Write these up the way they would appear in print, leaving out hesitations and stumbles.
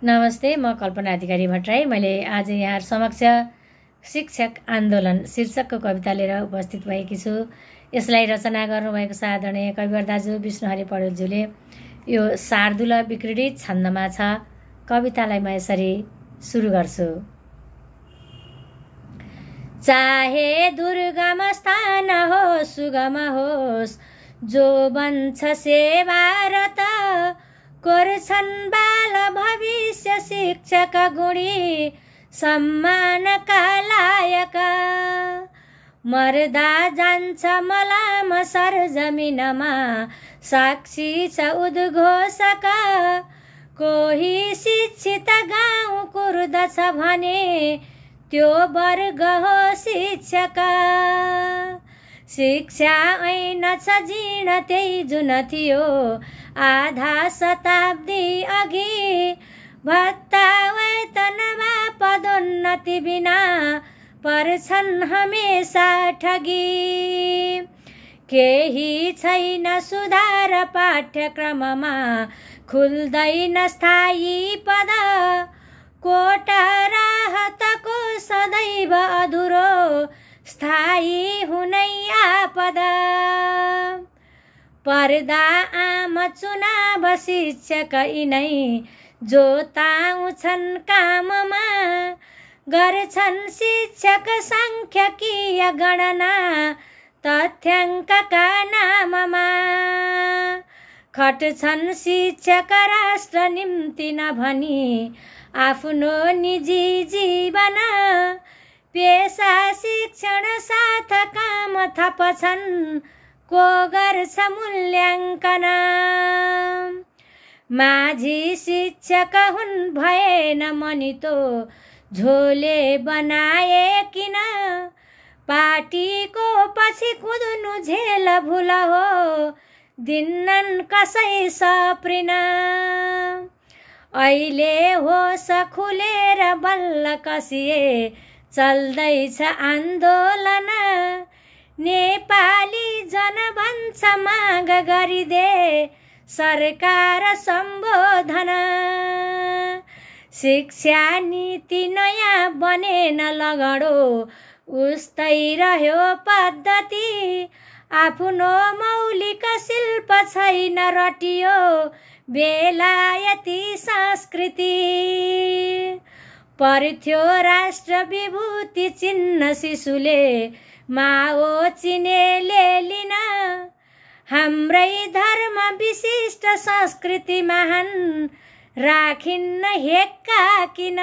नमस्ते, म कल्पना अधिकारी भट्टराई। मैले आज यहाँ समक्ष शिक्षक आन्दोलन शीर्षकको कविता लिएर उपस्थित भएकी छु। यसलाई रचना गर्नुभएको छ आदरणीय कविवर दाजु विष्णुहरि पौडेलज्यूले। यो शार्दूल विक्रीडित छन्दमा छ। कवितालाई म यसरी सुरु गर्छु। चाहे दुर्गम स्थान होस् सुगम होस्, जो बन्छ सेवारत, कोर्छन् बाल भविष्य शिक्षक गुणी सम्मानका लायक। मर्दा जान्छ मलाम सरजमिनमा, साक्षी छ उद्घोषक। कोही शिक्षित गाउँ कुर्दछ भने, त्यो वर्ग हो शिक्षक। शिक्षा ऐन छ जीर्ण त्यही जुन थियो आधा शताब्दी अघि। भत्ता वेतन वा पदोन्नति बिना पर्छन् हमेशा ठगी। केही छैन सुधार पाठ्यक्रममा, खुल्दैन स्थायी पद। कोटा राहतको सदैव अधुरो, स्थायी हुनै आपद। पर्दा आम चुनाव शिक्षक यिनै, जोताउँछन् काममा। गर्छन् शिक्षक सांख्यकीय गणना, तथ्याङ्कका नाममा। खट्छन् शिक्षक राष्ट्र निम्ति नभनी, आफ्नो निजी जीवन। पेशा शिक्षण साथ काम थप्छन्, को गर्छ मूल्याङ्कन। माझी शिक्षक हुन् भएन मनितो, झोले बनाए किन। पार्टीको पछि कुद्नु झेल भुल हो, दिन्नन् कसै सप्रिन। अहिले होस खुलेर बल्ल कसिए, चल्दैछ आन्दोलन। नेपाली जनमञ्च माग गरिदे, सरकार सम्बोधन। शिक्षा नीति नयाँ बनेन लगडो, उस्तै रह्यो पद्धति। आफ्नो मौलिक शिल्प छैन रटियो, बेलायती संस्कृति। पर्थ्यो राष्ट्र विभूति चिन्ह शिशुले, माओ चिनेले लिन। हाम्रै धर्म विशिष्ट संस्कृति महान, राखिन्न हेक्का किन।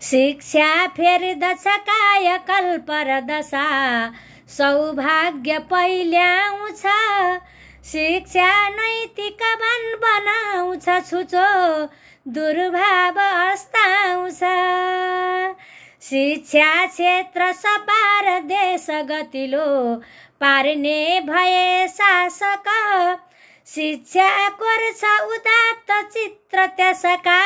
शिक्षा फेर्दछ कायकल्प र दशा, सौभाग्य पहिल्याउँछ। शिक्षा नैतिकवान बनाउँछ छुचो, दुर्भाव अस्ताउँछ। शिक्षा क्षेत्र सपार देश गतिलो, पार्ने भए शासक। शिक्षा कोर्छ उदात्त चित्र त्यसका,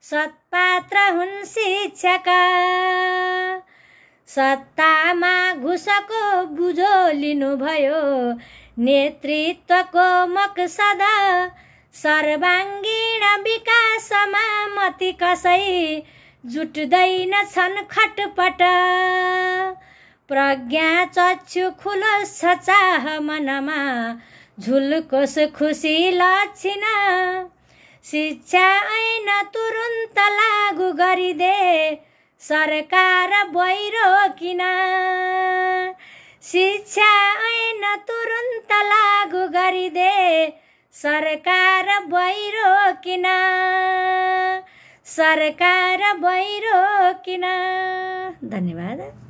सत्पात्र हुन् शिक्षक। सत्तामा घुसको बुझो लिनुभयो, नेतृत्वको मकसद। सर्वाङ्गीण विकासमा मति कसै, जुट्दैन छन् खटपट। प्रज्ञा चक्षु खुलोस् छ चाह मनमा, झुल्कोस् खुसी लक्षिन। शिक्षा ऐन तुरुन्त लागू गरिदे, सरकार बहिरो किन। शिक्षा ऐन तुरुन्त लागू गरिदे, सरकार बहिरो किन। सरकार बहिरो किन। धन्यवाद।